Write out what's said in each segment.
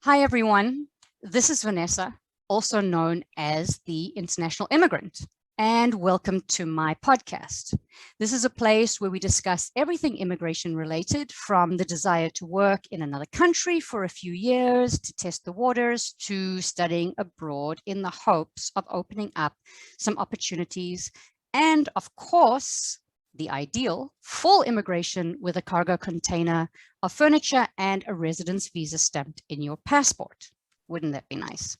Hi, everyone. This is Vanessa, also known as the International Immigrant, and welcome to my podcast. This is a place where we discuss everything immigration related, from the desire to work in another country for a few years, to test the waters, to studying abroad in the hopes of opening up some opportunities, and of course, the ideal, full immigration with a cargo container of furniture and a residence visa stamped in your passport. Wouldn't that be nice?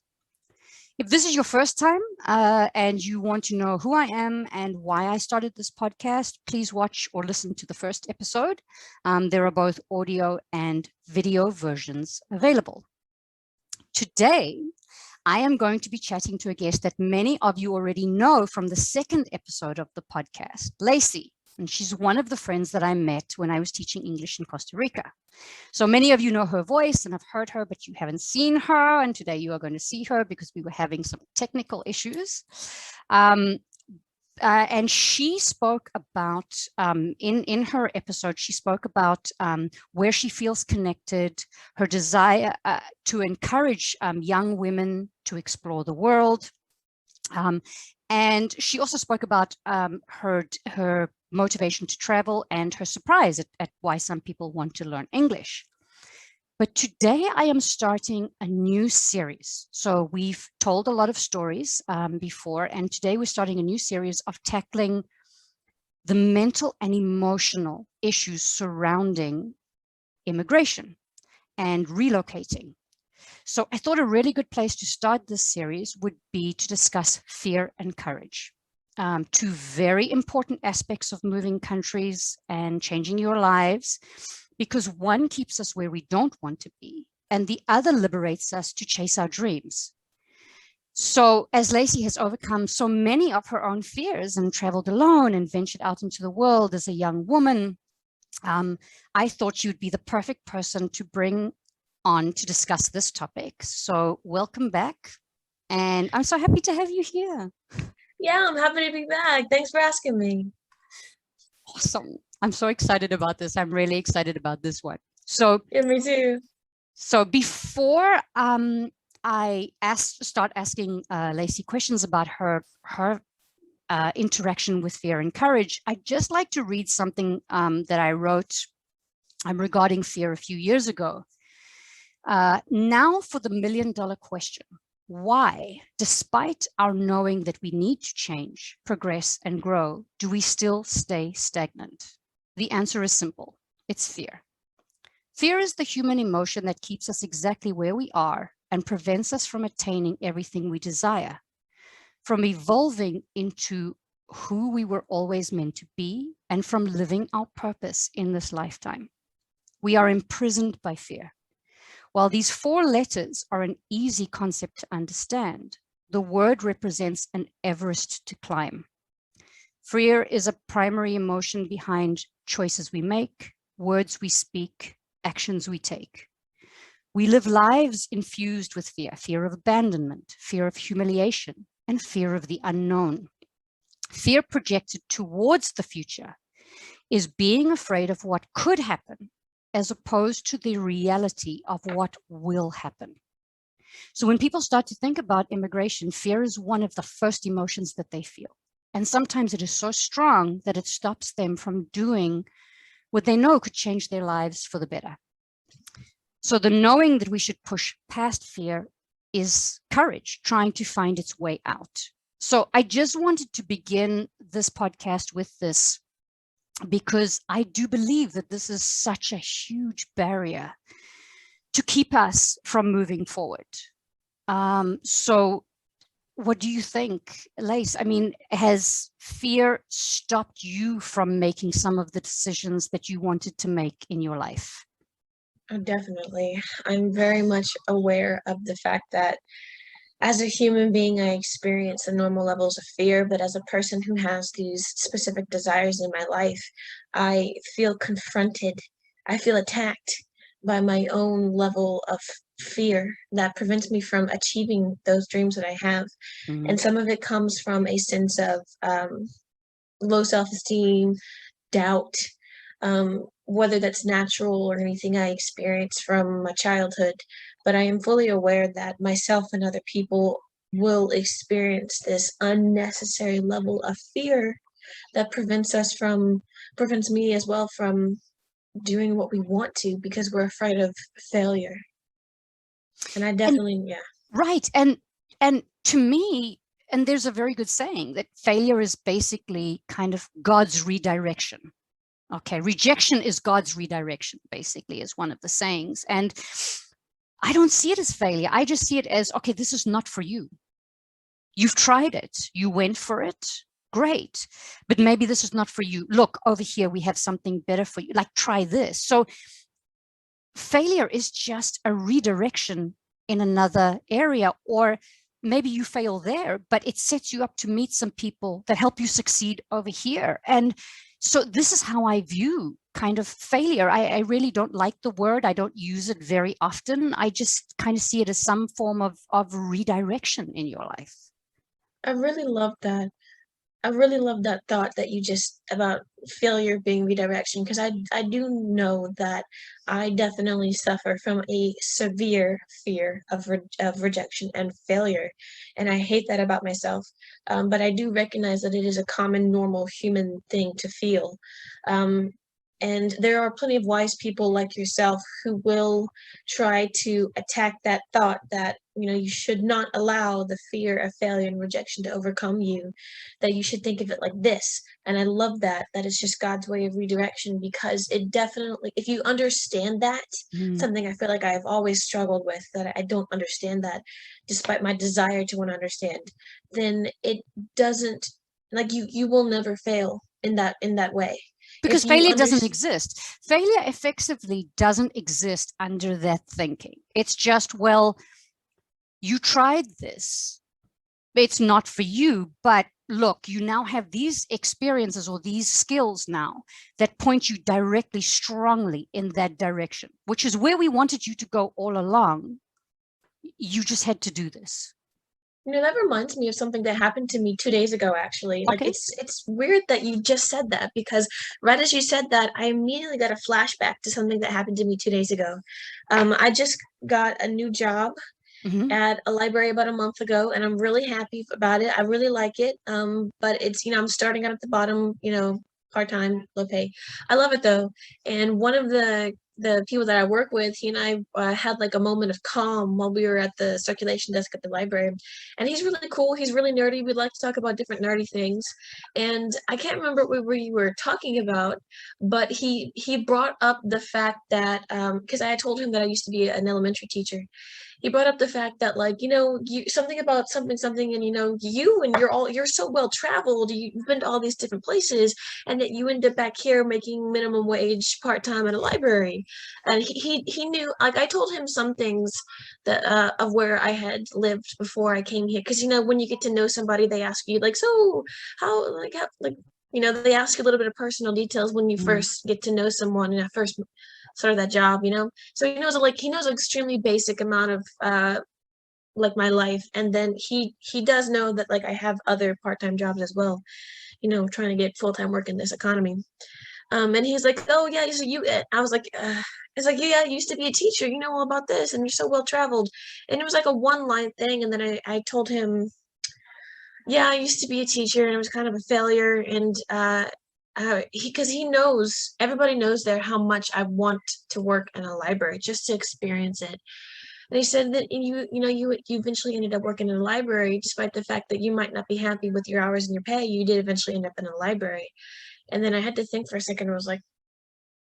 If this is your first time and you want to know who I am and why I started this podcast, please watch or listen to the first episode. There are both audio and video versions available. Today, I am going to be chatting to a guest that many of you already know from the second episode of the podcast, Lacie. And she's one of the friends that I met when I was teaching English in Costa Rica. So many of you know her voice and have heard her, but you haven't seen her. And today you are going to see her because we were having some technical issues. And she spoke about, in her episode, she spoke about where she feels connected, her desire to encourage young women to explore the world. And she also spoke about her motivation to travel and her surprise at why some people want to learn English. But today I am starting a new series. So we've told a lot of stories before, and today we're starting a new series of tackling the mental and emotional issues surrounding immigration and relocating. So I thought a really good place to start this series would be to discuss fear and courage. Two very important aspects of moving countries and changing your lives, because one keeps us where we don't want to be, and the other liberates us to chase our dreams. So as Lacie has overcome so many of her own fears and traveled alone and ventured out into the world as a young woman, I thought you'd be the perfect person to bring on to discuss this topic. So welcome back. And I'm so happy to have you here. Yeah, I'm happy to be back. Thanks for asking me. Awesome. I'm so excited about this. I'm really excited about this one. So, Yeah, me too. So before I start asking Lacie questions about her interaction with fear and courage, I'd just like to read something that I wrote regarding fear a few years ago. Now for the million-dollar question. Why, despite our knowing that we need to change, progress, and grow, do we still stay stagnant? The answer is simple. It's fear. Fear is the human emotion that keeps us exactly where we are and prevents us from attaining everything we desire, from evolving into who we were always meant to be, and from living our purpose in this lifetime. We are imprisoned by fear. While these four letters are an easy concept to understand, the word represents an Everest to climb. Fear is a primary emotion behind choices we make, words we speak, actions we take. We live lives infused with fear, fear of abandonment, fear of humiliation, and fear of the unknown. Fear projected towards the future is being afraid of what could happen as opposed to the reality of what will happen. So when people start to think about immigration, fear is one of the first emotions that they feel. And sometimes it is so strong that it stops them from doing what they know could change their lives for the better. So the knowing that we should push past fear is courage, trying to find its way out. So I just wanted to begin this podcast with this, because I do believe that this is such a huge barrier to keep us from moving forward. So what do you think, Lace? I mean, has fear stopped you from making some of the decisions that you wanted to make in your life? Oh, definitely. I'm very much aware of the fact that as a human being, I experience the normal levels of fear, but as a person who has these specific desires in my life, I feel confronted. I feel attacked by my own level of fear that prevents me from achieving those dreams that I have. Mm-hmm. And some of it comes from a sense of low self-esteem, doubt, whether that's natural or anything I experienced from my childhood. But I am fully aware that myself and other people will experience this unnecessary level of fear that prevents me as well from doing what we want to because we're afraid of failure. And I And definitely, yeah. right. And to me, and there's a very good saying that failure is basically kind of God's redirection. Okay, rejection is God's redirection, basically, is one of the sayings. And I don't see it as failure. I just see it as, okay, this is not for you. You've tried it. You went for it. Great. But maybe this is not for you. Look, over here, we have something better for you. Like, try this. So failure is just a redirection in another area, or maybe you fail there, but it sets you up to meet some people that help you succeed over here. And so this is how I view kind of failure. I really don't like the word. I don't use it very often. I just kind of see it as some form of redirection in your life. I really love that. I really love that thought that you just about failure being redirection because I do know that I definitely suffer from a severe fear of rejection and failure, and I hate that about myself. But I do recognize that it is a common, normal human thing to feel. Um, and there are plenty of wise people like yourself who will try to attack that thought that, you know, you should not allow the fear of failure and rejection to overcome you, that you should think of it like this. And I love that, that it's just God's way of redirection because it definitely, if you understand that, Mm. something I feel like I've always struggled with, that I don't understand that despite my desire to want to understand, then it doesn't, like you will never fail in that way. If Because you failure doesn't understand. exist. Failure effectively doesn't exist under that thinking. It's just, well, you tried this. It's not for you, but look, you now have these experiences or these skills now that point you directly, strongly in that direction, which is where we wanted you to go all along. You just had to do this. You know, that reminds me of something that happened to me 2 days ago, actually. Like, Okay. it's weird that you just said that because right as you said that, I immediately got a flashback to something that happened to me 2 days ago. I just got a new job Mm-hmm. at a library about a month ago, and I'm really happy about it. I really like it. But it's, you know, I'm starting out at the bottom, you know, part-time, low pay. I love it though. And one of the people that I work with, he and I had like a moment of calm while we were at the circulation desk at the library. And he's really cool. He's really nerdy. We'd like to talk about different nerdy things. And I can't remember what we were talking about, but he brought up the fact that because I had told him that I used to be an elementary teacher, he brought up the fact that, like, you know, you something about something something, and you know, you and you're so well traveled, you've been to all these different places, and that you end up back here making minimum wage part-time at a library. And he knew, like, I told him some things that of where I had lived before I came here, because you know, when you get to know somebody, they ask you like, so how like, you know, they ask you a little bit of personal details when you Mm. first get to know someone and first started that job, you know. So he knows an extremely basic amount of like my life, and then he does know that like I have other part-time jobs as well, you know, trying to get full-time work in this economy. And he's like, oh yeah, so you, I was like, it's like, yeah, you used to be a teacher, you know all about this, and you're so well traveled. And it was like a one line thing, and then I told him, yeah, I used to be a teacher and it was kind of a failure. And because he knows, everybody knows there how much I want to work in a library just to experience it. And he said that you know, you eventually ended up working in a library, despite the fact that you might not be happy with your hours and your pay. You did eventually end up in a library. And then I had to think for a second. I was like,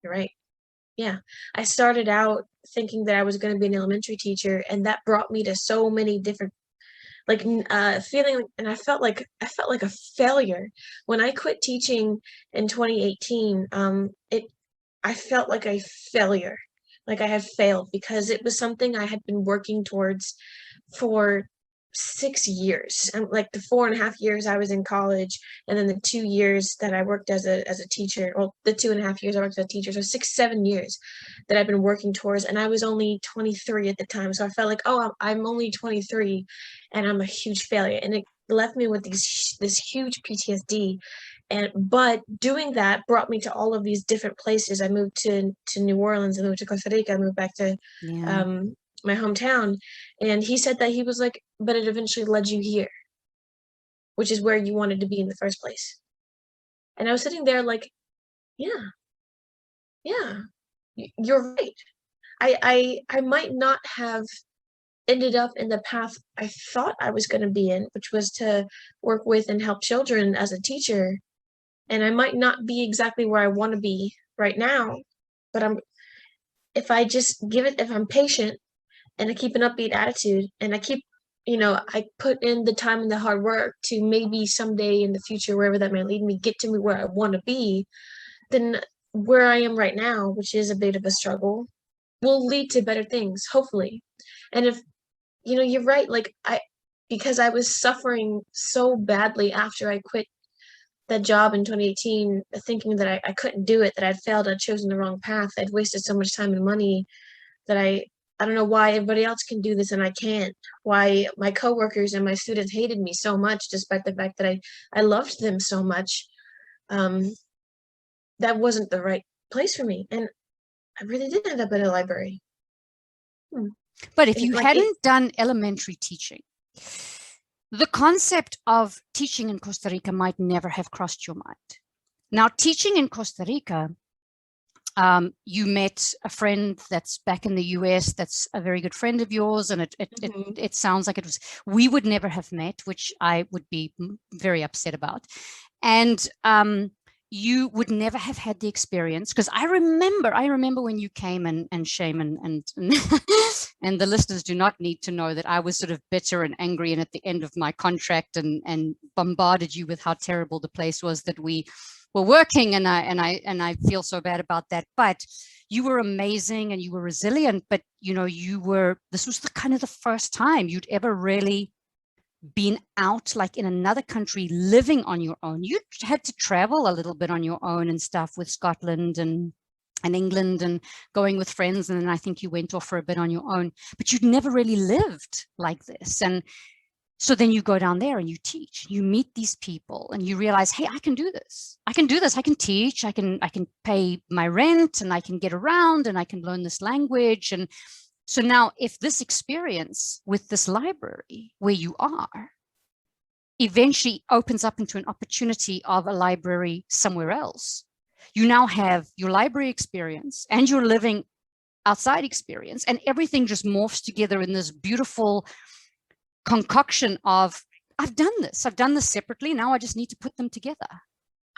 you're right. Yeah. I started out thinking that I was going to be an elementary teacher, and that brought me to so many different like feeling, and I felt like a failure when I quit teaching in 2018. It I felt like a failure, like I had failed because it was something I had been working towards for 6 years, and like the 4.5 years I was in college, and then the 2 years that I worked as a teacher, well, the 2.5 years I worked as a teacher, so 6 7 years that I've been working towards, and I was only 23 at the time, so I felt like, oh, I'm only 23 and I'm a huge failure, and it left me with this huge PTSD. But doing that brought me to all of these different places. I moved to New Orleans, I moved to Costa Rica, I moved back to Yeah. my hometown. And he said that he was like, but it eventually led you here, which is where you wanted to be in the first place. And I was sitting there like, yeah, yeah, you're right. I might not have ended up in the path I thought I was going to be in, which was to work with and help children as a teacher. And I might not be exactly where I want to be right now, but if I just give it, if I'm patient and I keep an upbeat attitude and I keep, I put in the time and the hard work to maybe someday in the future, wherever that may lead me, get to me where I want to be, then where I am right now, which is a bit of a struggle, will lead to better things, hopefully. And if, you're right, like because I was suffering so badly after I quit that job in 2018, thinking that I couldn't do it, that I'd failed, I'd chosen the wrong path, I'd wasted so much time and money, that I don't know why everybody else can do this and I can't. Why my coworkers and my students hated me so much, despite the fact that I loved them so much. Um, that wasn't the right place for me, and I really did end up at a library. But if you Like hadn't done elementary teaching, the concept of teaching in Costa Rica might never have crossed your mind. Now, teaching in Costa Rica, you met a friend that's back in the US that's a very good friend of yours, and it sounds like we would never have met, which I would be very upset about. And you would never have had the experience, because I remember when you came, and shame and and the listeners do not need to know that I was sort of bitter and angry and at the end of my contract and bombarded you with how terrible the place was that we were working, and I feel so bad about that. But you were amazing and you were resilient, but this was the kind of the first time you'd ever really been out, like in another country, living on your own. You had to travel a little bit on your own and stuff with Scotland and England and going with friends. And then I think you went off for a bit on your own, but you'd never really lived like this. And so then you go down there and you teach, you meet these people and you realize, hey, I can do this. I can do this. I can teach. I can pay my rent and I can get around and I can learn this language. And so now if this experience with this library where you are eventually opens up into an opportunity of a library somewhere else, you now have your library experience and your living outside experience, and everything just morphs together in this beautiful concoction of, I've done this separately. Now I just need to put them together.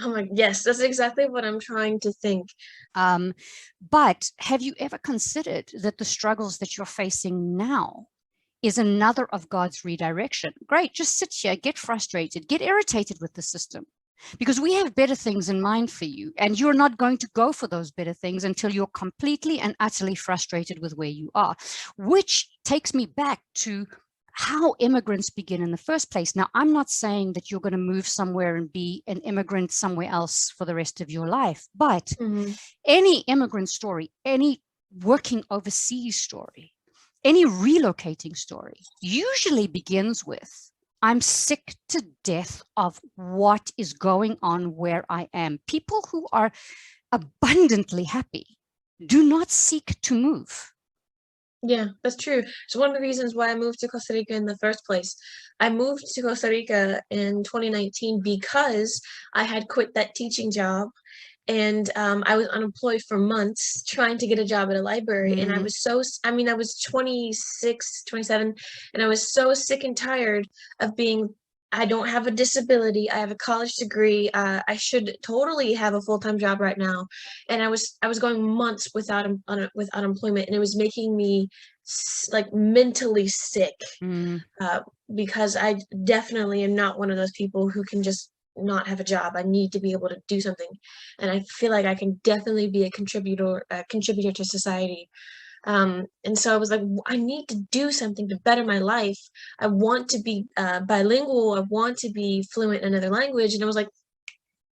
Oh my, yes, that's exactly what I'm trying to think. But have you ever considered that the struggles that you're facing now is another of God's redirection? Great, just sit here, get frustrated, get irritated with the system, because we have better things in mind for you, and you're not going to go for those better things until you're completely and utterly frustrated with where you are, which takes me back to how immigrants begin in the first place. Now, I'm not saying that you're going to move somewhere and be an immigrant somewhere else for the rest of your life, but any immigrant story, any working overseas story, any relocating story usually begins with, I'm sick to death of what is going on where I am. People who are abundantly happy do not seek to move. Yeah, that's true. So one of the reasons why I moved to Costa Rica in the first place, I moved to Costa Rica in 2019 because I had quit that teaching job, and I was unemployed for months trying to get a job at a library. And I was I was 26, 27, and I was so sick and tired of being, I don't have a disability, I have a college degree, I should totally have a full-time job right now. And I was going months without with unemployment, and it was making me like mentally sick, because I definitely am not one of those people who can just not have a job. I need to be able to do something, and I feel like I can definitely be a contributor to society. And so I was like, I need to do something to better my life. I want to be bilingual. I want to be fluent in another language. And I was like,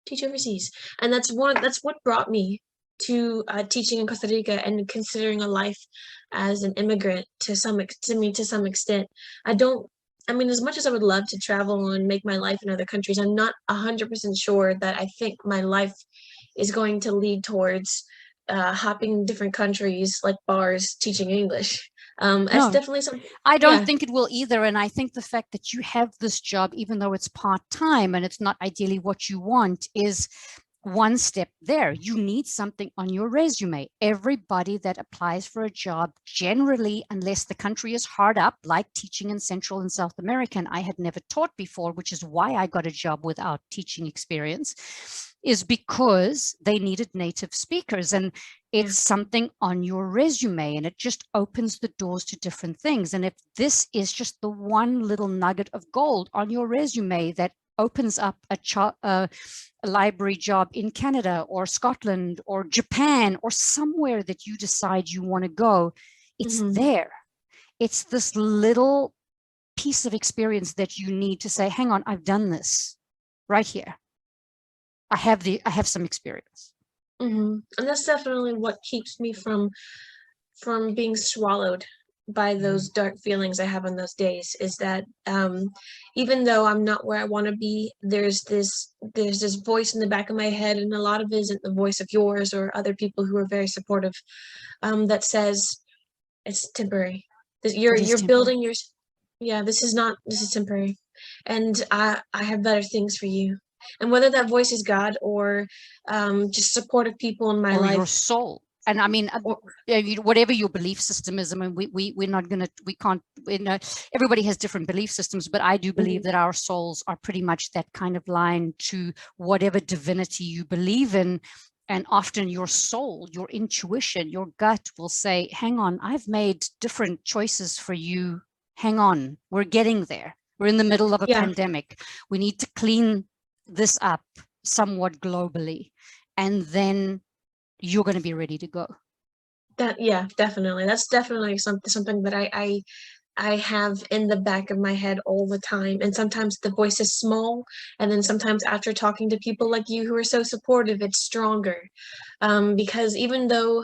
teach overseas. And that's what brought me to teaching in Costa Rica and considering a life as an immigrant to some extent. I mean, as much as I would love to travel and make my life in other countries, I'm not 100% sure that I think my life is going to lead towards hopping different countries like bars teaching English. That's No, definitely something. I don't Yeah. think it will either. And I think the fact that you have this job, even though it's part-time and it's not ideally what you want, is one step there. You need something on your resume. Everybody that applies for a job, generally, unless the country is hard up, like teaching in Central and South America, and I had never taught before, which is why I got a job without teaching experience, is because they needed native speakers. And Yeah. it's something on your resume, and it just opens the doors to different things. And if this is just the one little nugget of gold on your resume that opens up a library job in Canada or Scotland or Japan or somewhere that you decide you want to go, it's there. It's this little piece of experience that you need to say, hang on, I've done this right here. I have some experience. And that's definitely what keeps me from being swallowed by those dark feelings I have on those days, is that even though I'm not where I want to be, there's this voice in the back of my head, and a lot of it isn't the voice of yours or other people who are very supportive, that says it's temporary. You're building your, yeah, this is temporary, and I have better things for you. And whether that voice is God or just supportive people in my or your life, soul. And I mean, or, whatever your belief system is, I mean, we're not going to, we can't, everybody has different belief systems, but I do believe that our souls are pretty much that kind of line to whatever divinity you believe in. And often your soul, your intuition, your gut will say, hang on, I've made different choices for you. Hang on, we're getting there. We're in the middle of a yeah. pandemic. We need to clean this up somewhat globally. And then you're going to be ready to go. That, yeah, definitely. That's definitely something that I have in the back of my head all the time. And sometimes the voice is small, and then sometimes after talking to people like you who are so supportive, it's stronger. Because even though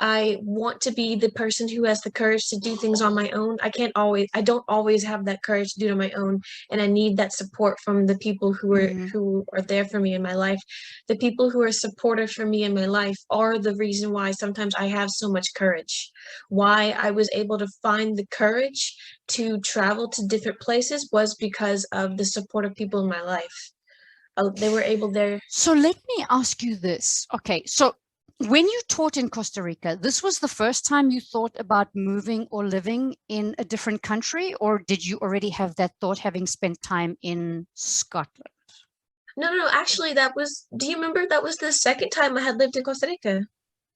I want to be the person who has the courage to do things on my own, I don't always have that courage to do it on my own. And I need that support from the people who are there for me in my life. The people who are supportive for me in my life are the reason why sometimes I have so much courage, why I was able to find the courage to travel to different places, was because of the support of people in my life. They were able there. So let me ask you this. Okay, so when you taught in Costa Rica, this was the first time you thought about moving or living in a different country, or did you already have that thought having spent time in Scotland? No, actually, do you remember that was the second time I had lived in Costa Rica?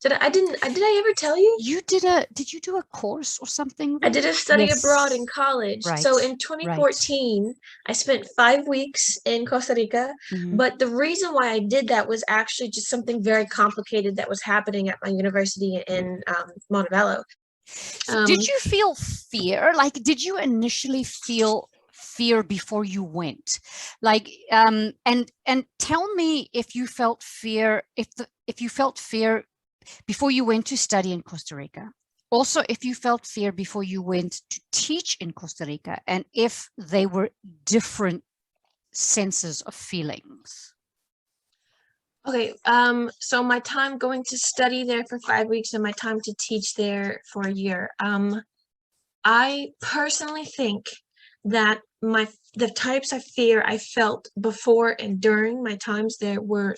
Did I ever tell you? Did you do a course or something I there? did a study abroad in Yes. college. So Right. in Right. 2014, I spent 5 weeks in Costa Rica. But the reason why I did that was actually just something very complicated that was happening at my university in Montebello. Did you feel fear? Like, did you initially feel fear before you went? Like, and tell me if you felt fear, if you felt fear before you went to study in Costa Rica. Also, if you felt fear before you went to teach in Costa Rica, and if they were different senses of feelings. Okay, so my time going to study there for 5 weeks and my time to teach there for a year. I personally think that the types of fear I felt before and during my times there were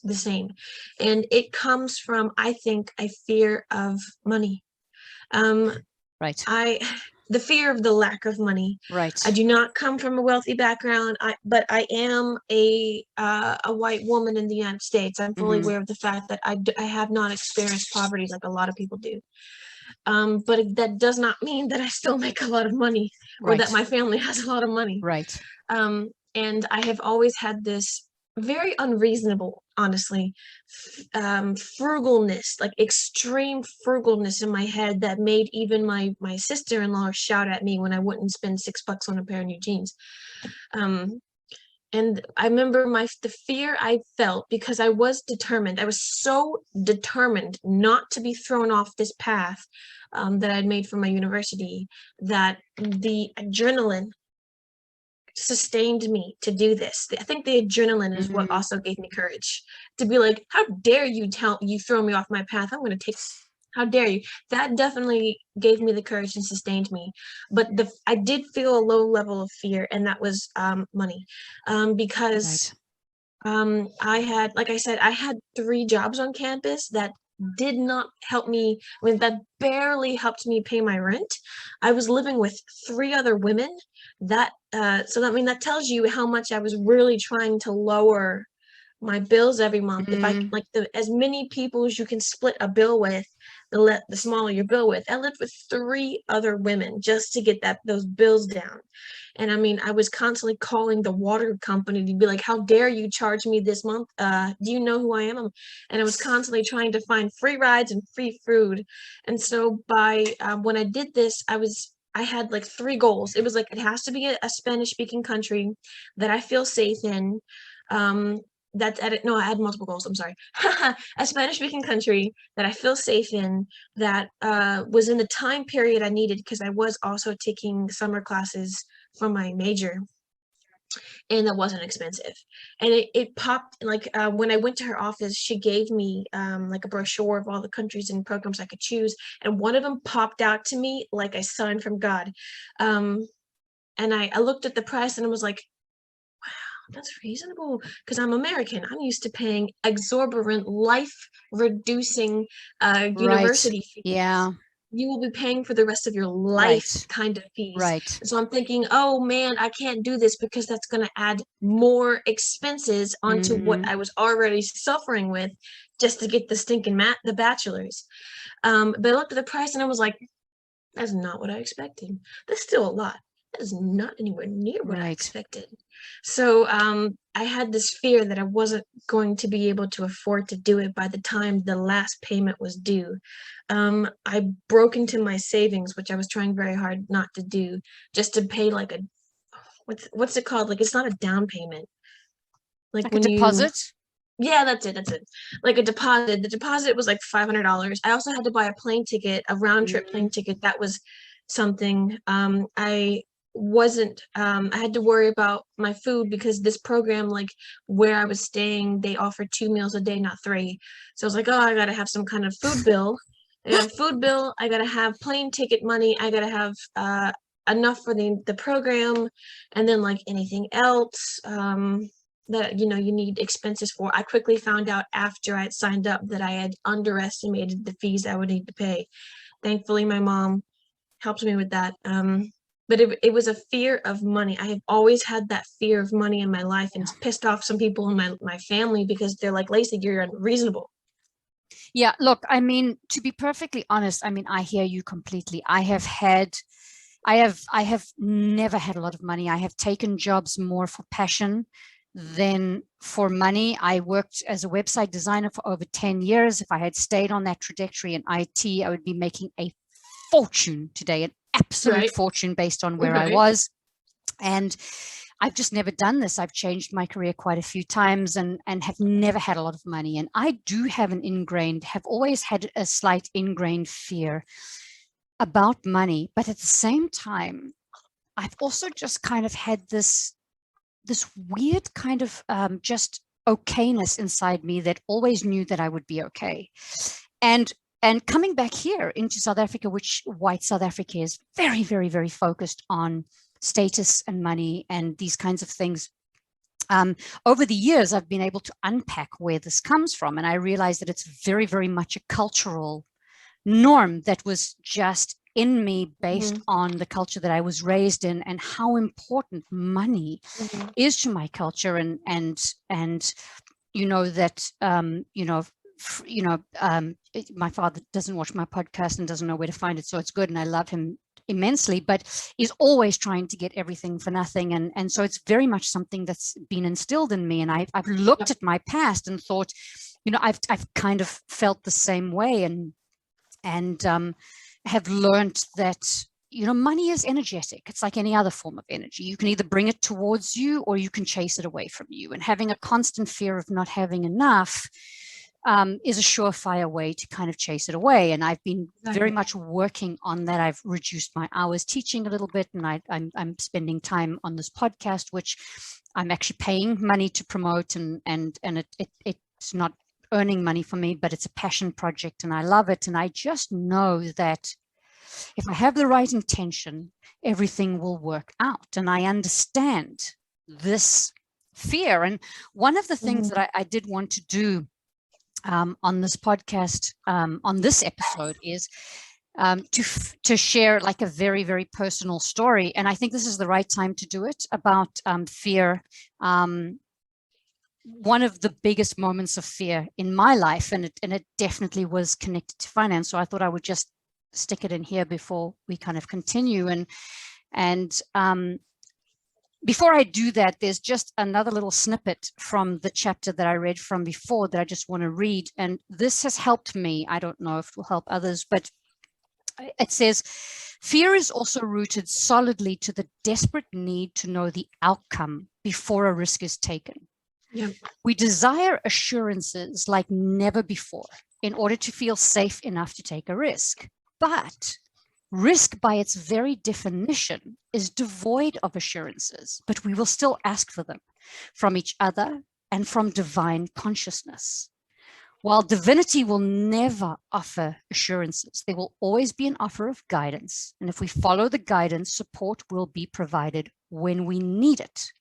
the same. And it comes from, I think, a fear of money. Right. The fear of the lack of money. Right. I do not come from a wealthy background, but I am a white woman in the United States. I'm fully aware of the fact that I have not experienced poverty like a lot of people do. But that does not mean that I still make a lot of money, or that my family has a lot of money. Right. And I have always had this very unreasonable, honestly, frugalness, like extreme frugalness in my head, that made even my sister-in-law shout at me when I wouldn't spend $6 on a pair of new jeans. And I remember the fear I felt, because I was determined. I was so determined not to be thrown off this path that I'd made for my university, that the adrenaline sustained me to do this. I think the adrenaline is what also gave me courage to be like, how dare you throw me off my path? I'm going to take, how dare you? That definitely gave me the courage and sustained me. But I did feel a low level of fear, and that was money, because I had, like I said, I had 3 jobs on campus that did not help me. I mean, that barely helped me pay my rent. I was living with 3 other women. That so that, I mean, that tells you how much I was really trying to lower my bills every month. If I like, as many people as you can split a bill with, the smaller your bill with. I lived with 3 other women just to get those bills down. And I mean, I was constantly calling the water company to be like, how dare you charge me this month? Do you know who I am? And I was constantly trying to find free rides and free food. And so when I did this, I had like 3 goals. It was like, it has to be a Spanish speaking country that I feel safe in. I had multiple goals. I'm sorry. A Spanish speaking country that I feel safe in, that was in the time period I needed, because I was also taking summer classes for my major, and that wasn't expensive. And it popped, like, when I went to her office, she gave me like a brochure of all the countries and programs I could choose, and one of them popped out to me like a sign from God. And I looked at the price and I was like, that's reasonable, because I'm American. I'm used to paying exorbitant, life-reducing university fees. Yeah. You will be paying for the rest of your life kind of fees. So I'm thinking, oh man, I can't do this, because that's going to add more expenses onto what I was already suffering with just to get the stinking the bachelor's. But I looked at the price and I was like, that's not what I expected. That's still a lot. That is not anywhere near what I expected. So I had this fear that I wasn't going to be able to afford to do it by the time the last payment was due. I broke into my savings, which I was trying very hard not to do, just to pay like what's it called? Like, it's not a down payment. Like when a deposit? Yeah, that's it. Like a deposit. The deposit was like $500. I also had to buy a plane ticket, a round trip plane ticket. That was something. I had to worry about my food, because this program, like where I was staying, they offered 2 meals a day, not 3. So I was like, oh, I gotta have some kind of food bill. I got a food bill. I gotta have plane ticket money. I gotta have enough for the program, and then like anything else that you need expenses for. I quickly found out after I had signed up that I had underestimated the fees I would need to pay. Thankfully, my mom helped me with that. But it was a fear of money. I have always had that fear of money in my life, and it's pissed off some people in my family, because they're like, Lacie, you're unreasonable. Yeah, look, I mean, to be perfectly honest, I mean, I hear you completely. I have never had a lot of money. I have taken jobs more for passion than for money. I worked as a website designer for over 10 years. If I had stayed on that trajectory in IT, I would be making a fortune today, an absolute fortune based on where I was. And I've just never done this. I've changed my career quite a few times and have never had a lot of money. And I do have have always had a slight ingrained fear about money. But at the same time, I've also just kind of had this weird kind of just okayness inside me that always knew that I would be okay. And coming back here into South Africa, which white South Africa is very, very, very focused on status and money and these kinds of things. Over the years, I've been able to unpack where this comes from. And I realized that it's very, very much a cultural norm that was just in me based on the culture that I was raised in, and how important money is to my culture. And that, my father doesn't watch my podcast and doesn't know where to find it. So it's good. And I love him immensely, but is always trying to get everything for nothing. And so it's very much something that's been instilled in me. And I've looked at my past and thought, I've kind of felt the same way, and have learned that, money is energetic. It's like any other form of energy. You can either bring it towards you or you can chase it away from you. And having a constant fear of not having enough is a surefire way to kind of chase it away. And I've been very much working on that. I've reduced my hours teaching a little bit, and I'm spending time on this podcast, which I'm actually paying money to promote, and it's not earning money for me, but it's a passion project and I love it. And I just know that if I have the right intention, everything will work out. And I understand this fear. And one of the things that I did want to do on this podcast, on this episode, is to share like a very, very personal story. And I think this is the right time to do it, about fear. One of the biggest moments of fear in my life, and it definitely was connected to finance. So I thought I would just stick it in here before we kind of continue. And before I do that, there's just another little snippet from the chapter that I read from before that I just want to read. And this has helped me. I don't know if it will help others, but it says, fear is also rooted solidly to the desperate need to know the outcome before a risk is taken. Yeah. We desire assurances like never before in order to feel safe enough to take a risk. But risk, by its very definition, is devoid of assurances, but we will still ask for them from each other and from divine consciousness. While divinity will never offer assurances, there will always be an offer of guidance. And if we follow the guidance, support will be provided when we need it.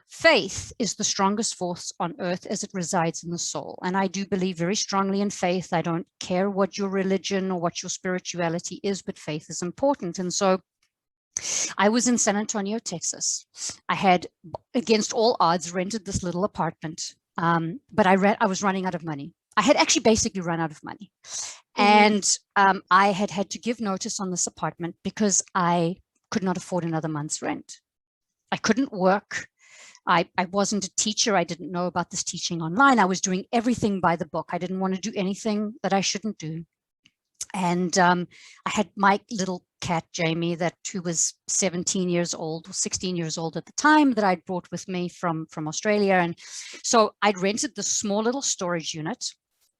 Faith is the strongest force on earth as it resides in the soul. And I do believe very strongly in faith. I don't care what your religion or what your spirituality is, but faith is important. And so I was in San Antonio, Texas. I had, against all odds, rented this little apartment, but I was running out of money. I had actually basically run out of money. And I had to give notice on this apartment because I could not afford another month's rent. I couldn't work. I wasn't a teacher. I didn't know about this teaching online. I was doing everything by the book. I didn't want to do anything that I shouldn't do. And I had my little cat, Jamie, who was 17 years old or 16 years old at the time, that I'd brought with me from Australia. And so I'd rented this small little storage unit,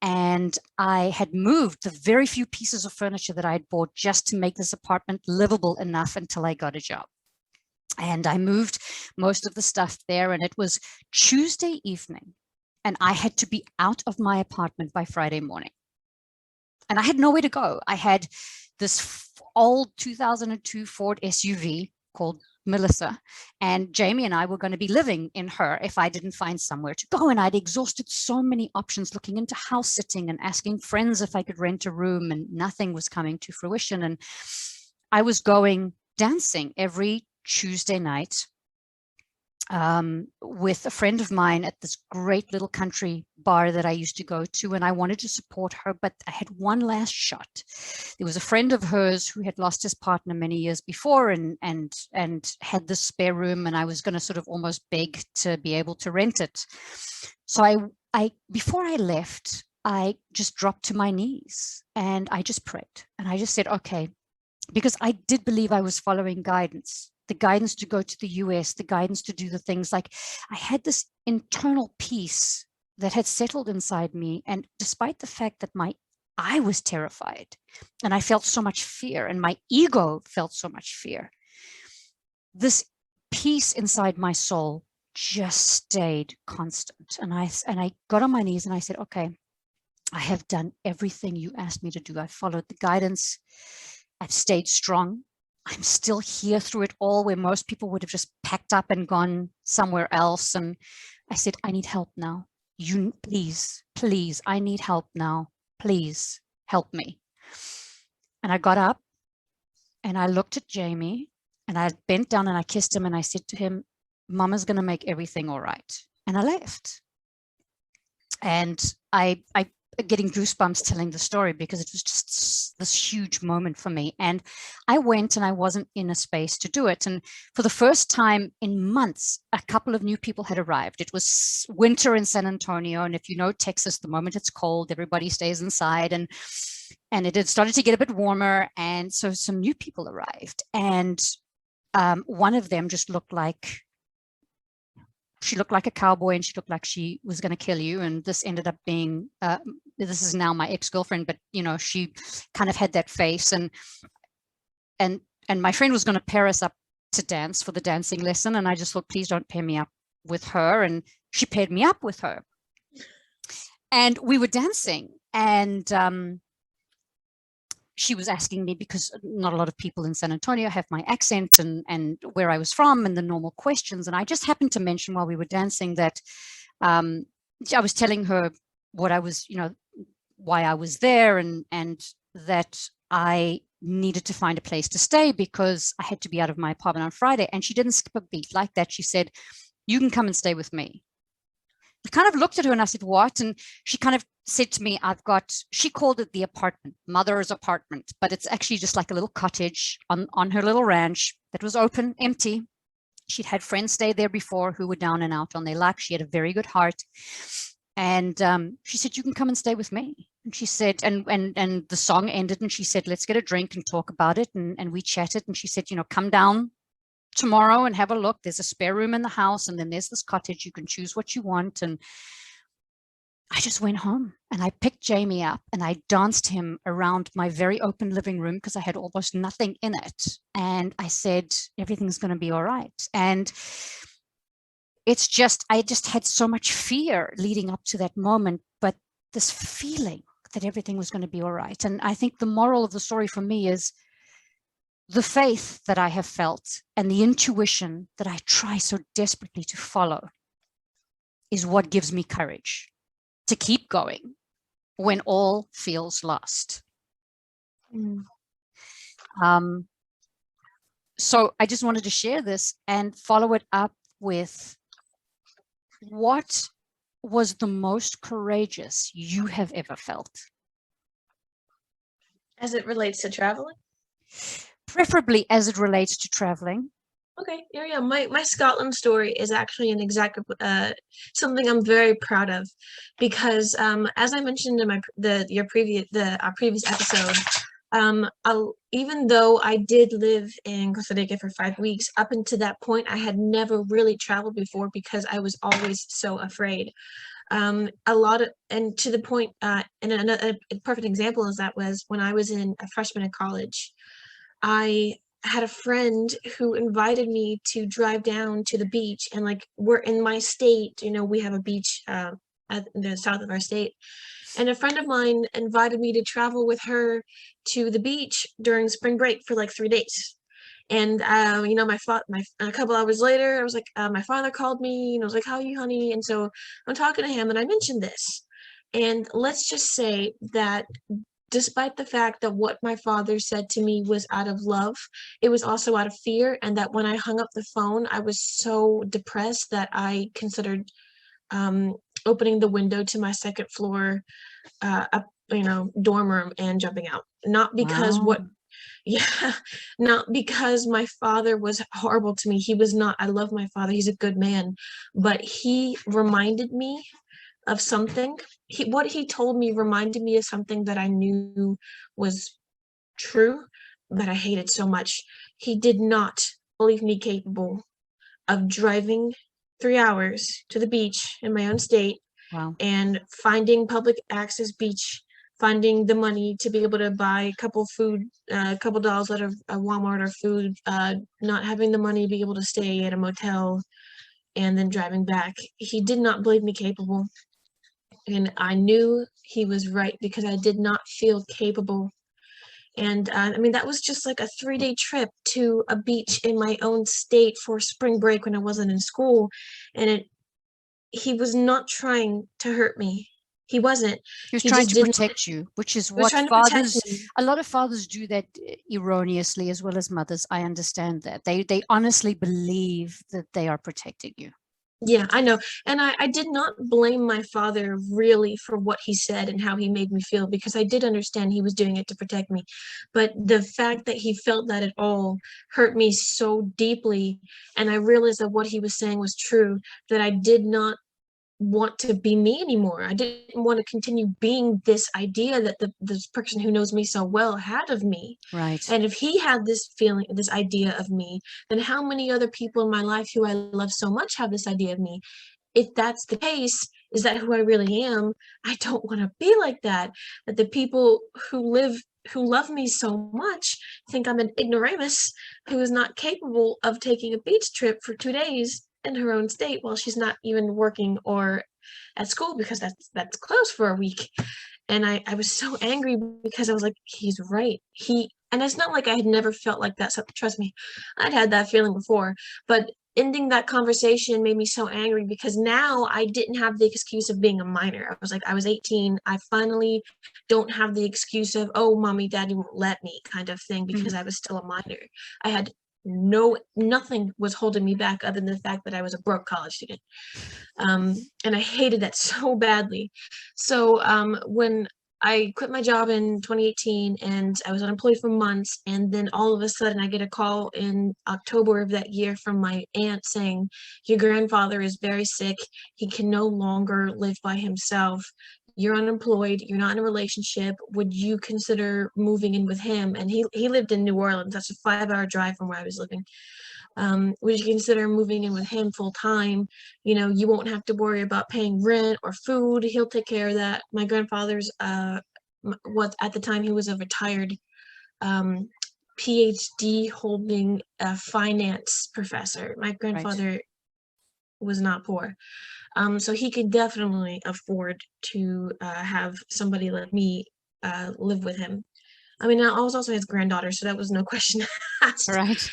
and I had moved the very few pieces of furniture that I'd bought just to make this apartment livable enough until I got a job. And I moved most of the stuff there, and it was Tuesday evening, and I had to be out of my apartment by Friday morning. And I had nowhere to go. I had this old 2002 Ford SUV called Melissa, and Jamie and I were going to be living in her if I didn't find somewhere to go. And I'd exhausted so many options, looking into house sitting and asking friends if I could rent a room, and nothing was coming to fruition. And I was going dancing every Tuesday night with a friend of mine at this great little country bar that I used to go to, and I wanted to support her, but I had one last shot. There was a friend of hers who had lost his partner many years before and had this spare room, and I was going to sort of almost beg to be able to rent it. So I before I left, I just dropped to my knees and I just prayed, and I just said, okay, because I did believe I was following guidance. The guidance to go to the US, the guidance to do the things. Like, I had this internal peace that had settled inside me. And despite the fact that I was terrified and I felt so much fear, and my ego felt so much fear, this peace inside my soul just stayed constant. And I got on my knees and I said, okay, I have done everything you asked me to do. I followed the guidance. I've stayed strong. I'm still here through it all, where most people would have just packed up and gone somewhere else. And I said, I need help now. Please, I need help now. Please help me. And I got up and I looked at Jamie, and I bent down and I kissed him, and I said to him, Mama's going to make everything all right. And I left. And I getting goosebumps telling the story, because it was just this huge moment for me. And I went, and I wasn't in a space to do it. And for the first time in months, a couple of new people had arrived. It was winter in San Antonio. And if you know Texas, the moment it's cold, everybody stays inside. And it had started to get a bit warmer. And so some new people arrived. And one of them just looked like she looked like a cowboy and she looked like she was going to kill you. And this ended up being, this is now my ex-girlfriend, but you know, she kind of had that face, and my friend was going to pair us up to dance for the dancing lesson. And I just thought, please don't pair me up with her. And she paired me up with her. And we were dancing, and she was asking me, because not a lot of people in San Antonio have my accent and where I was from and the normal questions. And I just happened to mention while we were dancing that I was telling her what I was, you know, why I was there, and that I needed to find a place to stay because I had to be out of my apartment on Friday. And she didn't skip a beat like that. She said, you can come and stay with me. I kind of looked at her and I said, what? And she kind of said to me, she called it the apartment, mother's apartment, but it's actually just like a little cottage on her little ranch that was open, empty. She'd had friends stay there before who were down and out on their luck. She had a very good heart. And she said, you can come and stay with me. And she said, and the song ended, and she said, let's get a drink and talk about it. And we chatted, and she said, you know, come down tomorrow and have a look. There's a spare room in the house, and then there's this cottage. You can choose what you want. And I just went home and I picked Jamie up and I danced him around my very open living room because I had almost nothing in it. And I said, everything's going to be all right. And it's just, I just had so much fear leading up to that moment, but this feeling that everything was going to be all right. And I think the moral of the story for me is the faith that I have felt and the intuition that I try so desperately to follow is what gives me courage to keep going when all feels lost. So I just wanted to share this and follow it up with, what was the most courageous you have ever felt? As it relates to traveling? Preferably as it relates to traveling. Okay, yeah. My Scotland story is actually an exact something I'm very proud of, because as I mentioned in our previous episode, even though I did live in Costa Rica for 5 weeks, up until that point, I had never really traveled before because I was always so afraid. And to the point, and a perfect example is that was when I was a freshman in college. I had a friend who invited me to drive down to the beach, and like, we're in my state, you know, we have a beach at the south of our state, and a friend of mine invited me to travel with her to the beach during spring break for like 3 days. And you know, a couple hours later, I was like, my father called me and I was like, how are you, honey? And so I'm talking to him and I mentioned this, and let's just say that despite the fact that what my father said to me was out of love, it was also out of fear. And that when I hung up the phone, I was so depressed that I considered opening the window to my second floor, dorm room and jumping out. Not because not because my father was horrible to me. He was not. I love my father. He's a good man. But he reminded me of something. What he told me reminded me of something that I knew was true, but I hated so much. He did not believe me capable of driving 3 hours to the beach in my own state. Wow. And finding public access beach, finding the money to be able to buy a couple dollars out of a Walmart or food, not having the money to be able to stay at a motel, and then driving back. He did not believe me capable. And I knew he was right because I did not feel capable. And I mean, that was just like a 3-day trip to a beach in my own state for spring break when I wasn't in school. And he was not trying to hurt me. He wasn't. He was He trying just to didn't. protect you, which is He was what trying to protect fathers, me. a lot of fathers do that erroneously, as well as mothers. I understand that. They honestly believe that they are protecting you. Yeah, I know. And I did not blame my father really for what he said and how he made me feel, because I did understand he was doing it to protect me. But the fact that he felt that at all hurt me so deeply. And I realized that what he was saying was true, that I did not want to be me anymore. I didn't want to continue being this idea that this person who knows me so well had of me. Right. And if he had this feeling, this idea of me, then how many other people in my life who I love so much have this idea of me? If that's the case, is that who I really am? I don't want to be like that. That the people who love me so much think I'm an ignoramus who is not capable of taking a beach trip for 2 days in her own state while she's not even working or at school, because that's closed for a week. And I was so angry because I was like, he's right. And it's not like I had never felt like that. So trust me, I'd had that feeling before. But ending that conversation made me so angry because now I didn't have the excuse of being a minor. I was like, I was 18. I finally don't have the excuse of, oh, mommy, daddy won't let me kind of thing, because I was still a minor. I had nothing was holding me back other than the fact that I was a broke college student. And I hated that so badly. So when I quit my job in 2018 and I was unemployed for months, and then all of a sudden I get a call in October of that year from my aunt saying, your grandfather is very sick. He can no longer live by himself. You're unemployed. You're not in a relationship. Would you consider moving in with him? And he lived in New Orleans. That's a 5-hour drive from where I was living. Would you consider moving in with him full time? You know, you won't have to worry about paying rent or food. He'll take care of that. My grandfather's was at the time he was a retired PhD holding finance professor. My grandfather was not poor. So he could definitely afford to have somebody like me live with him. I mean, I was also his granddaughter, so that was no question asked. Right.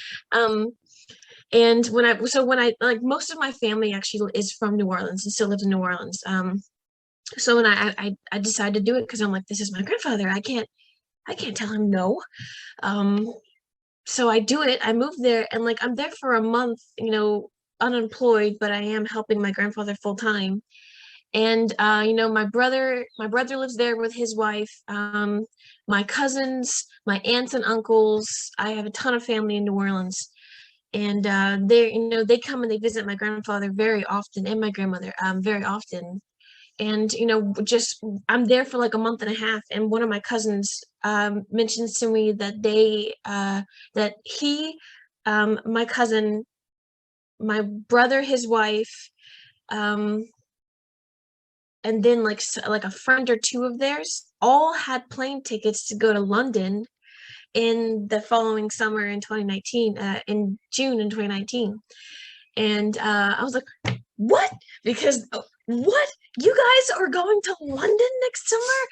And when I like, most of my family actually is from New Orleans and still lives in New Orleans. So when I decided to do it because I'm like, this is my grandfather. I can't tell him no. So I do it. I moved there, and like I'm there for a month, you know, unemployed, but I am helping my grandfather full time. And you know, my brother lives there with his wife. My cousins, my aunts and uncles. I have a ton of family in New Orleans. And they, you know, they come and they visit my grandfather very often, and my grandmother very often. And you know, just I'm there for like a month and a half, and one of my cousins mentions to me that that he, my cousin, my brother, his wife, um, and then like a friend or two of theirs all had plane tickets to go to London in the following summer in 2019, in June in 2019. And I was like, what? Because what? You guys are going to London next summer?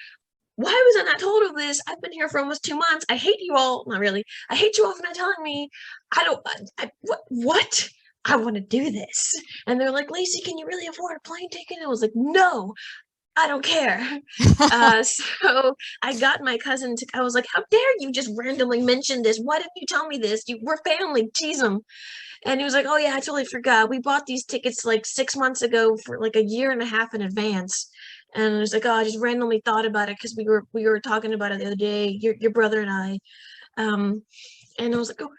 Why was I not told of this? I've been here for almost 2 months. I hate you all. Not really. I hate you all for not telling me. I don't, what? I want to do this. And they're like, Lacie, can you really afford a plane ticket? And I was like, no, I don't care. So I got my cousin to, I was like, how dare you just randomly mention this? Why didn't you tell me this? We're family, tease them. And he was like, oh yeah, I totally forgot. We bought these tickets like 6 months ago for like a year and a half in advance. And I was like, oh, I just randomly thought about it because we were talking about it the other day, your brother and I. And I was like, oh,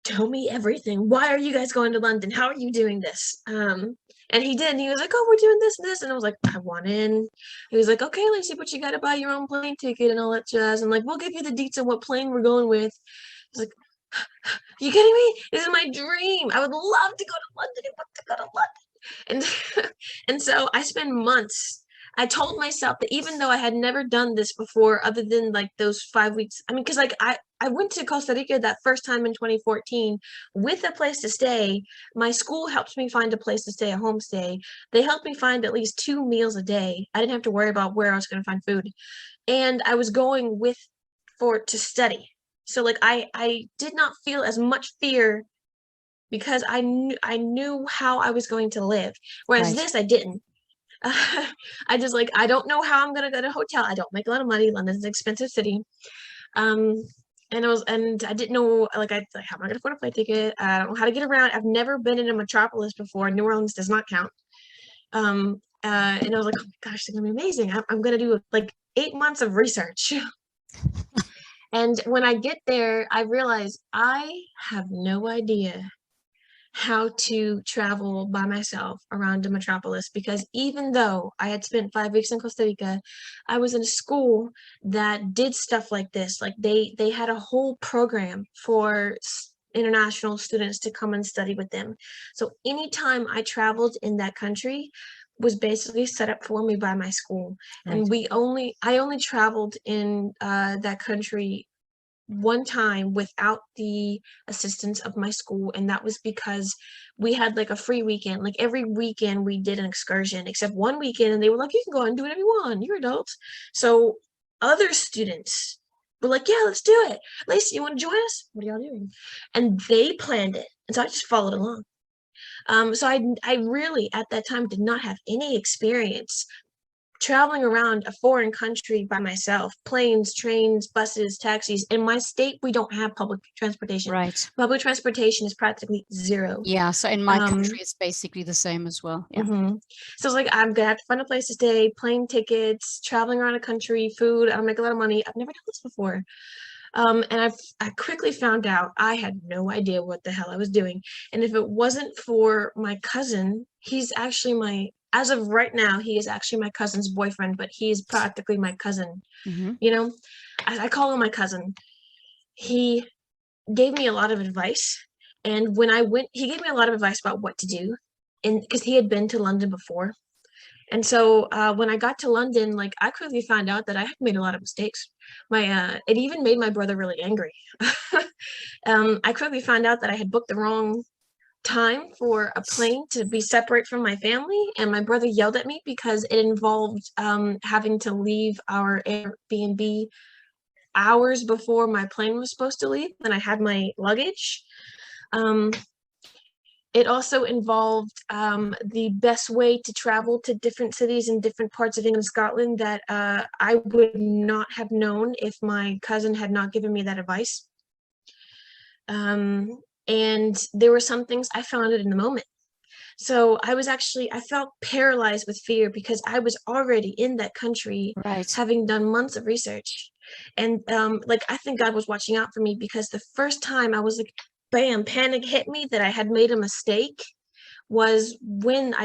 tell me everything. Why are you guys going to London? How are you doing this? And he did. And he was like, oh, we're doing this and this. And I was like, I want in. He was like, okay, Lacie, but you got to buy your own plane ticket and all that jazz. And like, we'll give you the deets of what plane we're going with. I was like, you kidding me? This is my dream. I would love to go to London. I want to go to London. And so I spent months. I told myself that even though I had never done this before, other than like those 5 weeks, I mean, because like I went to Costa Rica that first time in 2014 with a place to stay. My school helped me find a place to stay, a homestay. They helped me find at least 2 meals a day. I didn't have to worry about where I was going to find food. And I was going to study. So like I did not feel as much fear because I knew how I was going to live. Whereas this, I didn't. I just like, I don't know how I'm gonna go to a hotel. I don't make a lot of money. London's an expensive city. And I didn't know, like, how am I gonna afford a plane ticket? I don't know how to get around. I've never been in a metropolis before. New Orleans does not count. And I was like, oh my gosh, it's gonna be amazing. I'm gonna do like 8 months of research. And when I get there, I realize I have no idea how to travel by myself around the metropolis, because even though I had spent 5 weeks in Costa Rica, I was in a school that did stuff like this. Like they had a whole program for international students to come and study with them. So anytime I traveled in that country was basically set up for me by my school. Right. And I only traveled in that country one time without the assistance of my school, and that was because we had like a free weekend. Like every weekend we did an excursion, except one weekend, and they were like, you can go and do whatever you want, you're adults. So other students were like, yeah, let's do it. Lacie, you want to join us? What are y'all doing? And they planned it, and so I just followed along. So I really at that time did not have any experience traveling around a foreign country by myself. Planes, trains, buses, taxis. In my state, we don't have public transportation. Right. Public transportation is practically zero. Yeah. So in my country, it's basically the same as well. Yeah. So it's like, I'm gonna have to find a place to stay, plane tickets, traveling around a country, food. I'll make a lot of money. I've never done this before. And I quickly found out I had no idea what the hell I was doing. And if it wasn't for my cousin, he's actually as of right now, he is actually my cousin's boyfriend, but he's practically my cousin. You know, I call him my cousin. He gave me a lot of advice. And when I went, he gave me a lot of advice about what to do. And because he had been to London before. And so when I got to London, like I quickly found out that I had made a lot of mistakes. It even made my brother really angry. I quickly found out that I had booked the wrong time for a plane to be separate from my family, and my brother yelled at me because it involved having to leave our Airbnb hours before my plane was supposed to leave, and I had my luggage. It also involved the best way to travel to different cities in different parts of England and Scotland that I would not have known if my cousin had not given me that advice. And there were some things I found it in the moment. So I felt paralyzed with fear because I was already in that country, Right. having done months of research. And like, I think God was watching out for me, because the first time I was like, bam, panic hit me that I had made a mistake was when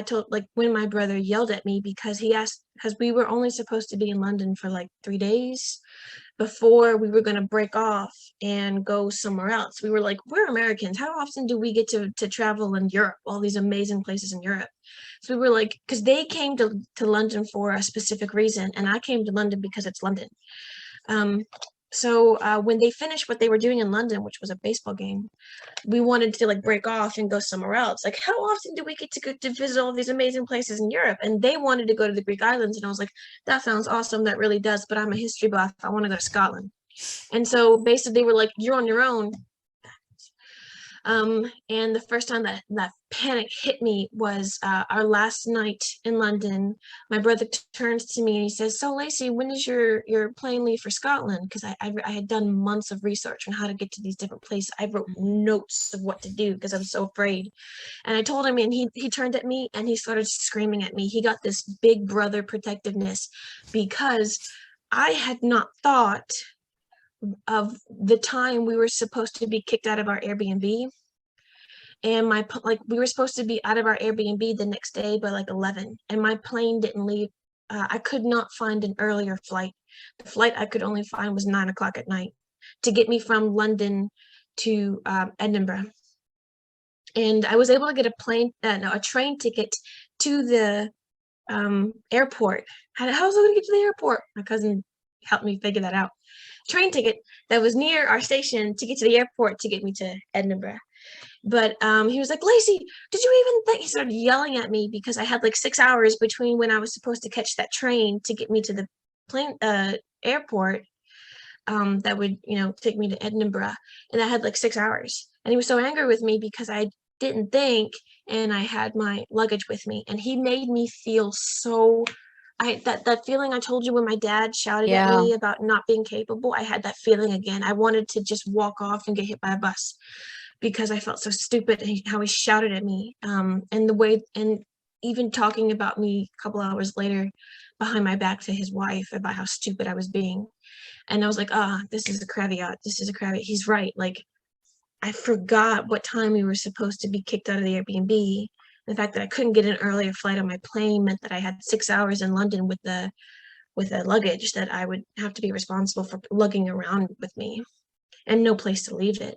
when my brother yelled at me because because we were only supposed to be in London for like 3 days before we were going to break off and go somewhere else. We were like, we're Americans. How often do we get to travel in Europe, all these amazing places in Europe? So we were like, because they came to London for a specific reason, and I came to London because it's London. So when they finished what they were doing in London, which was a baseball game, we wanted to like break off and go somewhere else. Like, how often do we get to go to visit all these amazing places in Europe? And they wanted to go to the Greek islands, and I was like, that sounds awesome, that really does, but I'm a history buff, I want to go to Scotland. And so basically they were like, you're on your own. And the first time that panic hit me was our last night in London. My brother turns to me and he says, so Lacie, when is your plane leave for Scotland? Because I had done months of research on how to get to these different places. I wrote notes of what to do because I was so afraid. And I told him, and he turned at me and he started screaming at me. He got this big brother protectiveness because I had not thought of the time we were supposed to be kicked out of our Airbnb. And we were supposed to be out of our Airbnb the next day by like 11, and my plane didn't leave. I could not find an earlier flight. The flight I could only find was 9 o'clock at night to get me from London to Edinburgh. And I was able to get a train ticket to the airport. How was I going to get to the airport? My cousin helped me figure that out. Train ticket that was near our station to get to the airport to get me to Edinburgh. But he was like, Lacie, did you even think? He started yelling at me because I had like 6 hours between when I was supposed to catch that train to get me to the airport that would, take me to Edinburgh. And I had like 6 hours. And he was so angry with me because I didn't think, and I had my luggage with me. And he made me feel so, that feeling I told you when my dad shouted at me about not being capable, I had that feeling again. I wanted to just walk off and get hit by a bus because I felt so stupid, how he shouted at me, and even talking about me a couple hours later behind my back to his wife about how stupid I was being. And I was like, this is a caveat. This is a caveat. He's right. Like, I forgot what time we were supposed to be kicked out of the Airbnb. The fact that I couldn't get an earlier flight on my plane meant that I had 6 hours in London with the luggage that I would have to be responsible for lugging around with me, and no place to leave it.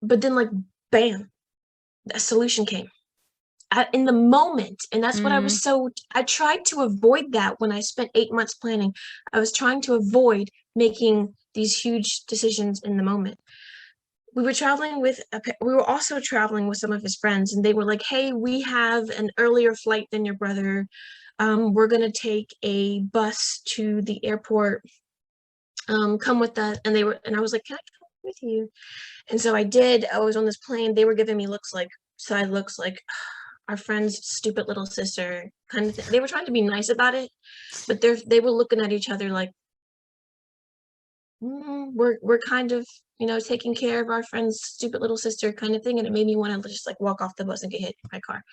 But then, like, bam, a solution came in the moment. And that's what I tried to avoid that when I spent 8 months planning. I was trying to avoid making these huge decisions in the moment. We were also traveling with some of his friends, and they were like, hey, we have an earlier flight than your brother. We're going to take a bus to the airport. Come with us. And I was like, can I come with you? And so I did. I was on this plane. They were giving me side looks like our friend's stupid little sister kind of thing. They were trying to be nice about it, but they were looking at each other like, we're kind of, taking care of our friend's stupid little sister kind of thing. And it made me want to just like walk off the bus and get hit by a car.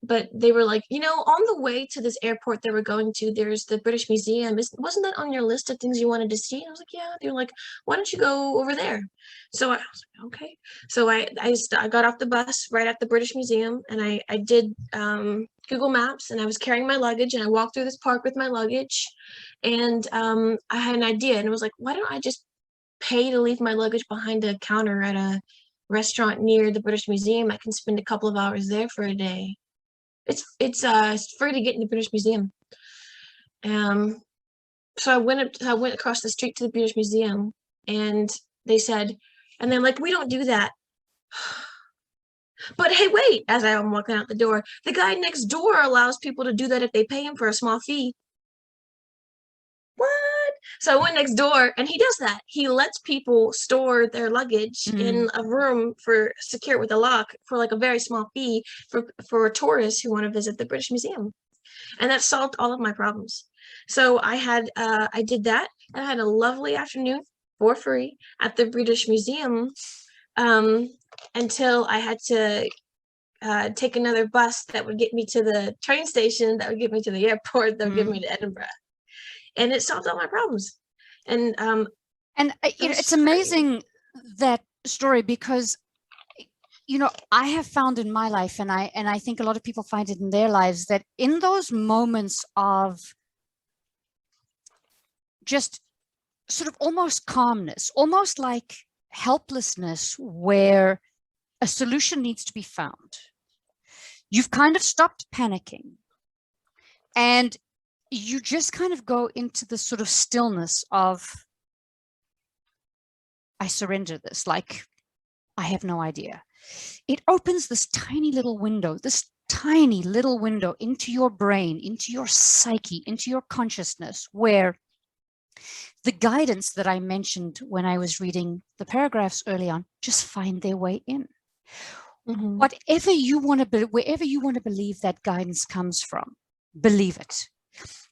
But they were like, on the way to this airport that we're going to, there's the British Museum. Wasn't that on your list of things you wanted to see? And I was like, yeah. They were like, why don't you go over there? So I was like, okay. So I got off the bus right at the British Museum, and I did Google Maps, and I was carrying my luggage, and I walked through this park with my luggage, and I had an idea, and it was like, why don't I just pay to leave my luggage behind a counter at a restaurant near the British Museum? I can spend a couple of hours there for a day. It's free to get in the British Museum. So I went across the street to the British Museum, and they're like, we don't do that. But hey, wait, as I'm walking out the door, the guy next door allows people to do that if they pay him for a small fee. What? So I went next door, and he does that. He lets people store their luggage in a room secure with a lock for like a very small fee for tourists who want to visit the British Museum. And that solved all of my problems. So I did that, and I had a lovely afternoon for free at the British Museum until I had to take another bus that would get me to the train station, that would get me to the airport, that would get me to Edinburgh. And it solved all my problems. And it's amazing, that story, because I have found in my life, and I think a lot of people find it in their lives, that in those moments of just sort of almost calmness, almost like helplessness, where a solution needs to be found, you've kind of stopped panicking, and you just kind of go into the sort of stillness of, I surrender this, like, I have no idea. It opens this tiny little window into your brain, into your psyche, into your consciousness, where the guidance that I mentioned when I was reading the paragraphs early on just find their way in. Wherever you want to believe that guidance comes from, believe it.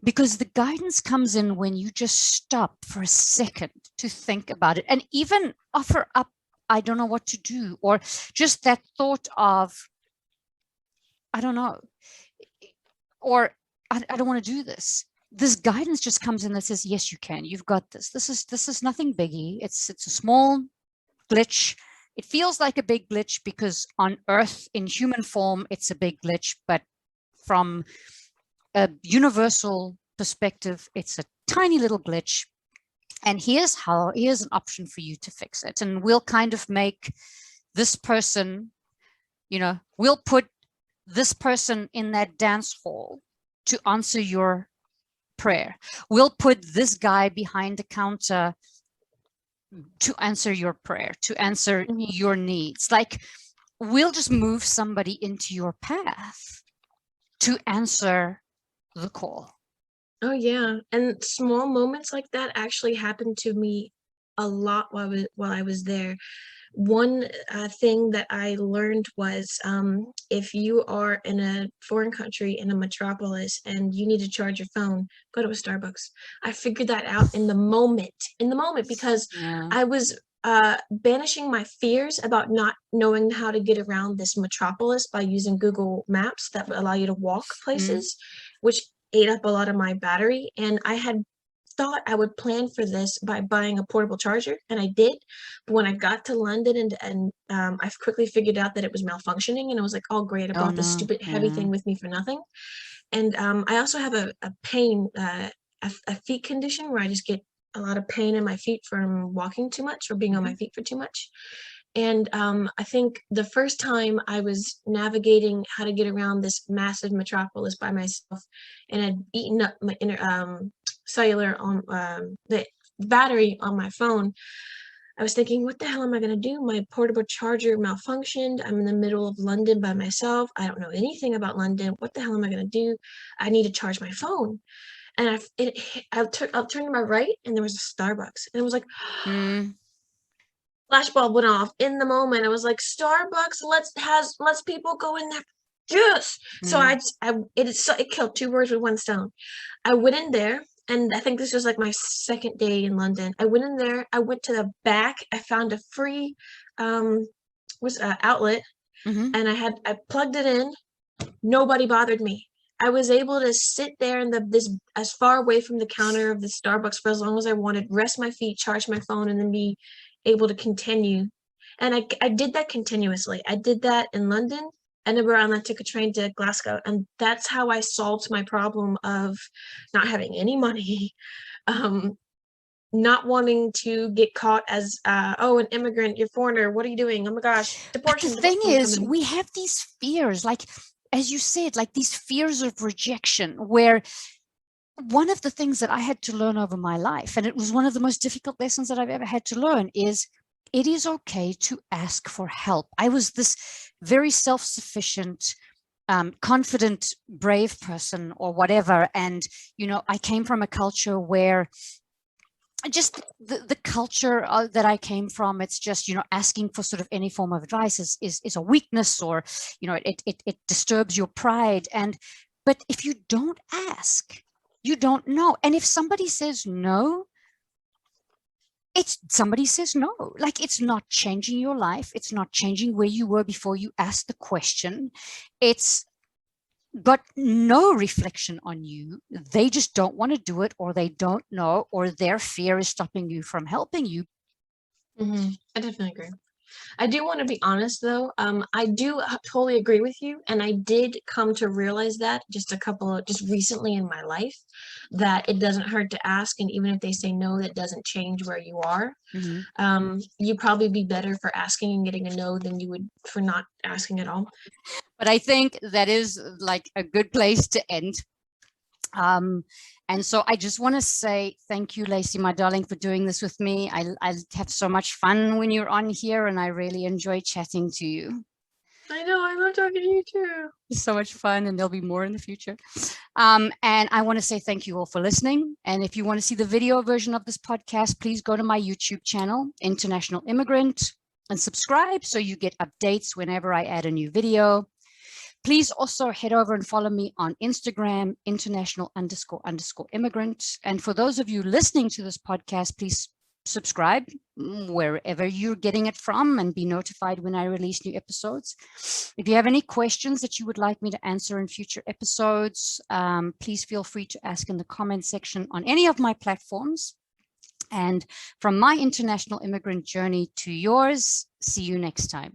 Because the guidance comes in when you just stop for a second to think about it, and even offer up, I don't know what to do, or just that thought of, I don't know, or I don't want to do this. This guidance just comes in that says, yes, you can. You've got this. This is nothing biggie. It's a small glitch. It feels like a big glitch because on Earth, in human form, it's a big glitch, but from a universal perspective, it's a tiny little glitch. And here's an option for you to fix it. And we'll kind of make this person, we'll put this person in that dance hall to answer your prayer. We'll put this guy behind the counter to answer your prayer, to answer your needs. Like, we'll just move somebody into your path to answer the call. Oh yeah, and small moments like that actually happened to me a lot while I was there. One thing that I learned was, if you are in a foreign country, in a metropolis, and you need to charge your phone, go to a Starbucks. I figured that out in the moment, because I was banishing my fears about not knowing how to get around this metropolis by using Google Maps that would allow you to walk places, which ate up a lot of my battery. And I had thought I would plan for this by buying a portable charger, and I did. But when I got to London and I quickly figured out that it was malfunctioning, and I was like, oh great, I Oh brought this no. stupid heavy Yeah. thing with me for nothing. And I also have a pain, a feet condition where I just get a lot of pain in my feet from walking too much or being on my feet for too much. And I think the first time I was navigating how to get around this massive metropolis by myself, and I'd eaten up my inner cellular on the battery on my phone, I was thinking, what the hell am I going to do? My portable charger malfunctioned. I'm in the middle of London by myself. I don't know anything about London. What the hell am I going to do? I need to charge my phone. And I turned to my right, and there was a Starbucks, and it was like, Mm. flashbulb went off in the moment. I was like, Starbucks lets people go in there. Yes. So Mm. it killed two birds with one stone. I went in there, and I think this was like my second day in London. I went in there. I went to the back. I found a free outlet, Mm-hmm. and I plugged it in. Nobody bothered me. I was able to sit there in this as far away from the counter of the Starbucks for as long as I wanted, rest my feet, charge my phone, and then be able to continue. And I did that continuously. I did that in London, Edinburgh, and I took a train to Glasgow. And that's how I solved my problem of not having any money, um, not wanting to get caught as, oh, an immigrant, you're foreigner, what are you doing? Oh my gosh, But the deportation thing is, coming. we have these fears, like, as you said, like these fears of rejection, where one of the things that I had to learn over my life, and it was one of the most difficult lessons that I've ever had to learn, is it is okay to ask for help. I was this very self-sufficient, confident, brave person or whatever. And, you know, I came from a culture where just the culture that I came from, it's just, you know, asking for sort of any form of advice is a weakness, or, you know, it disturbs your pride. But if you don't ask, you don't know. And if somebody says no, somebody says no. Like, it's not changing your life. It's not changing where you were before you asked the question. It's got no reflection on you. They just don't want to do it, or they don't know, or their fear is stopping you from helping you. I definitely agree. I do want to be honest though. I do totally agree with you, and I did come to realize that just recently in my life, that it doesn't hurt to ask, and even if they say no, that doesn't change where you are. You'd probably be better for asking and getting a no than you would for not asking at all. But I think that is like a good place to end. And so I just want to say thank you, Lacie, my darling, for doing this with me. I have so much fun when you're on here, and I really enjoy chatting to you. I know, I love talking to you too. It's so much fun, and there'll be more in the future. And I want to say thank you all for listening. And if you want to see the video version of this podcast, please go to my YouTube channel, International Immigrant, and subscribe so you get updates whenever I add a new video. Please also head over and follow me on Instagram, international__immigrant. And for those of you listening to this podcast, please subscribe wherever you're getting it from and be notified when I release new episodes. If you have any questions that you would like me to answer in future episodes, please feel free to ask in the comment section on any of my platforms. And from my international immigrant journey to yours, see you next time.